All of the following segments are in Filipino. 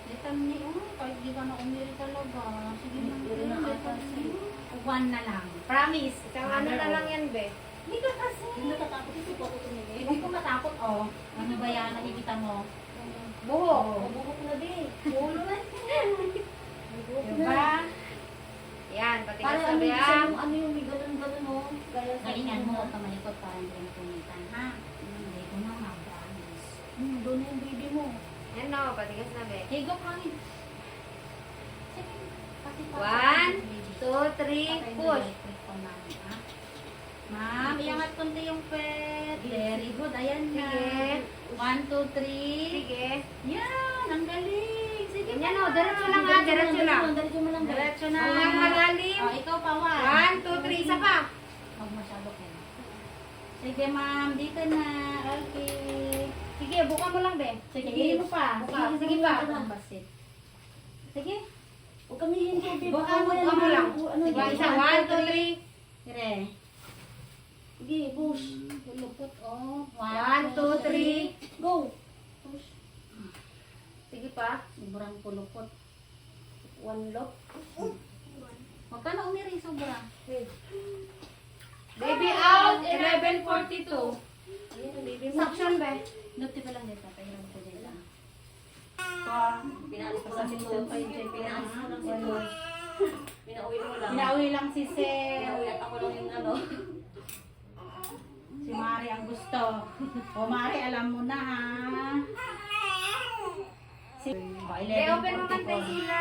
Litan ni, kahit di ka na umiri talaga. Sige na, Hindi na kasi. One na lang. Promise. Isang ano na lang yan, be. Hindi ka kasi. Hindi natatakot kasi po ako tumingin. Hindi ko matakot, Ano ba yan? Nakikita mo? Buhok. Buhok na din. Ulo na. Diba? Yan, patigas Para na ano be, yung ah. ano yung may ganun-ganun o. Gaya sa Galingan mo, kamalikot para hindi ka napunitan, ha? Hindi ko na promise. Doon yung baby mo. Yan no, patigas na be. Hey, go, Connie. Sige. Pati pa. 1, 2, 3, push. Ma'am, iangat konti yung pet. Very good. Ayan na. Sige. 1, 2, 3. Sige. Yan, ang galing. Sige Ganyan pa. o, diretso lang ha, diretso lang. Diretso mo lang. Diretso na. Huwag malalim. Ikaw pa, 1, 2, 3, isa pa. Huwag masyado kayo. Sige, ma'am. Dito na. Okay. Sige, buka mo lang be. Sige, Sige mo pa. Buka. Sige pa. Ang basit. Sige. Huwag kami hindi. Buka mo lang. Ano Sige, yan? isa. 1, 2, 3. Dire. Sige, push. Lupot, 1, 2, 3. Go. Sige pa. Sobrang pulupot. One lock. Huwag ka na umiri, sobra. Baby out, 11:42. Ayan ang baby mo. Suction be. Nuti pa lang dito. Pahiram ko dito. Pinaalis pa sa akin to. Pinaalis mo lang si to. Pinauwi mo lang. Pinauwi lang si Sel. Pinauwi at ako lang yung ano. Si Mari ang gusto. O Mari, alam mo na ha. Si Be, open mo man tayo sila.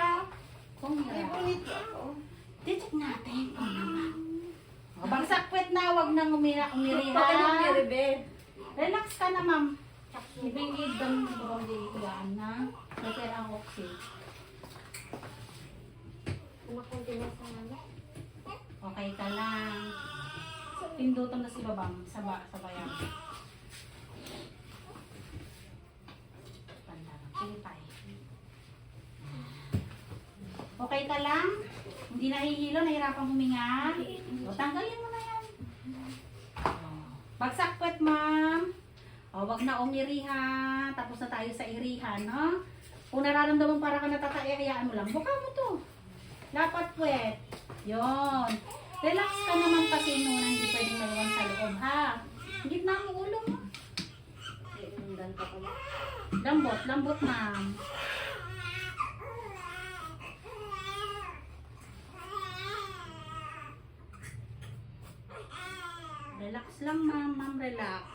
Kung May punit ako. Titik natin kung naman. Bagsak puwet na, wag nang umiri Bakit ang ha. be? Relax ka na, ma'am. Ibigay dam body yan na. Prepare ang oxy. Kumakontinuous na ano. Okay ka lang. Pindutan na si babang sa bayan. Sige tayo. Okay ka lang? Hindi nahihilo, nahirapang huminga? O, tanggalin mo na yan. Bagsak puwet, ma'am. O, wag na umiri ha. Tapos na tayo sa irihan, no? Kung nararamdaman para ka natataya, hayaan mo lang. Buka mo to. Lapat puwet. Yon. Relax ka naman kasi no, na hindi pwedeng maiwan sa loob, ha? Gitna mo ulo mo. Lambot, lambot, ma'am. Relax lang, ma'am. Ma'am, relax.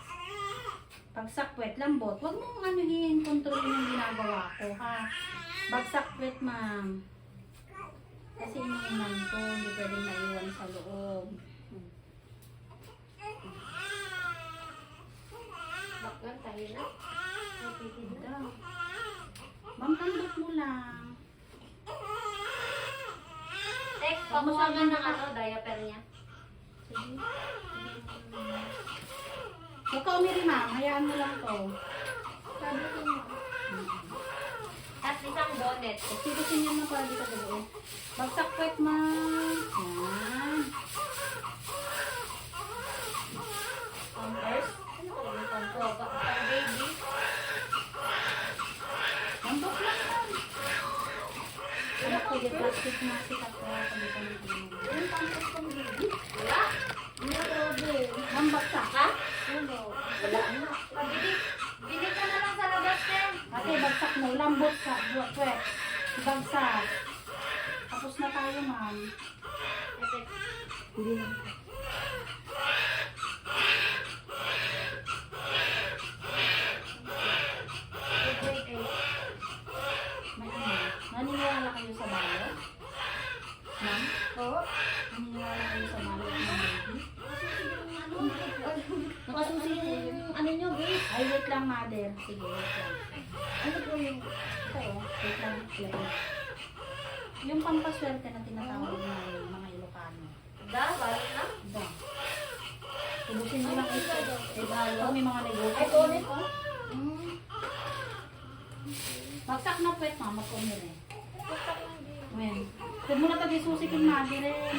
Bagsak puwet, lambot. Huwag mong anuhin, kontrolin yung ginagawa ko, ha? Bagsak puwet, ma'am. Kasi iniinan ko, hindi pwedeng naiwan sa loob. Baklan tayo na. Ito. Ma'am, tandot mo lang. Tek, pakuha nga ng ano, diaper niya. Sige. Huwag ka umiri, ma'am. Hayaan mo lang to. Sabi ko mo. At isang bonnet. Sigusin niya na para di ka gawin. Bagsak puwet, ma'am. Yan. Pampers. Ano ko yung pampers? Pang baby. Lambot lang, ma'am. Anak ko, yung plastic mask ako. Anong pampers pang baby? Wala. Ma'am, bagsak ka? Wala na. Bili ka na lang sa labas, Ken. Ate, bagsak mo. Lambot ka. Puwet. Bagsak. Tapos na tayo, ma'am. Tek. Hindi na. Grade 8. May ano? Naniniwala kayo sa balot? Ma'am? Oo. Naniniwala kayo sa balot ng baby? Nakasusi yung ano nyo, guys. Ay, wait lang, mother. Sige, wait lang. Ano po yung... Ito, wait lang. Wait. Yung pampaswerte na tinatawag ng mga Ilocano. Da, balik na. Ito. Tubusin mo lang ito. Ito, may mga negosyo. Ay, bonnet ko. Bagsak na puwet, mama ko nila eh. Well, huwag mo na tag-isusikin, mother eh.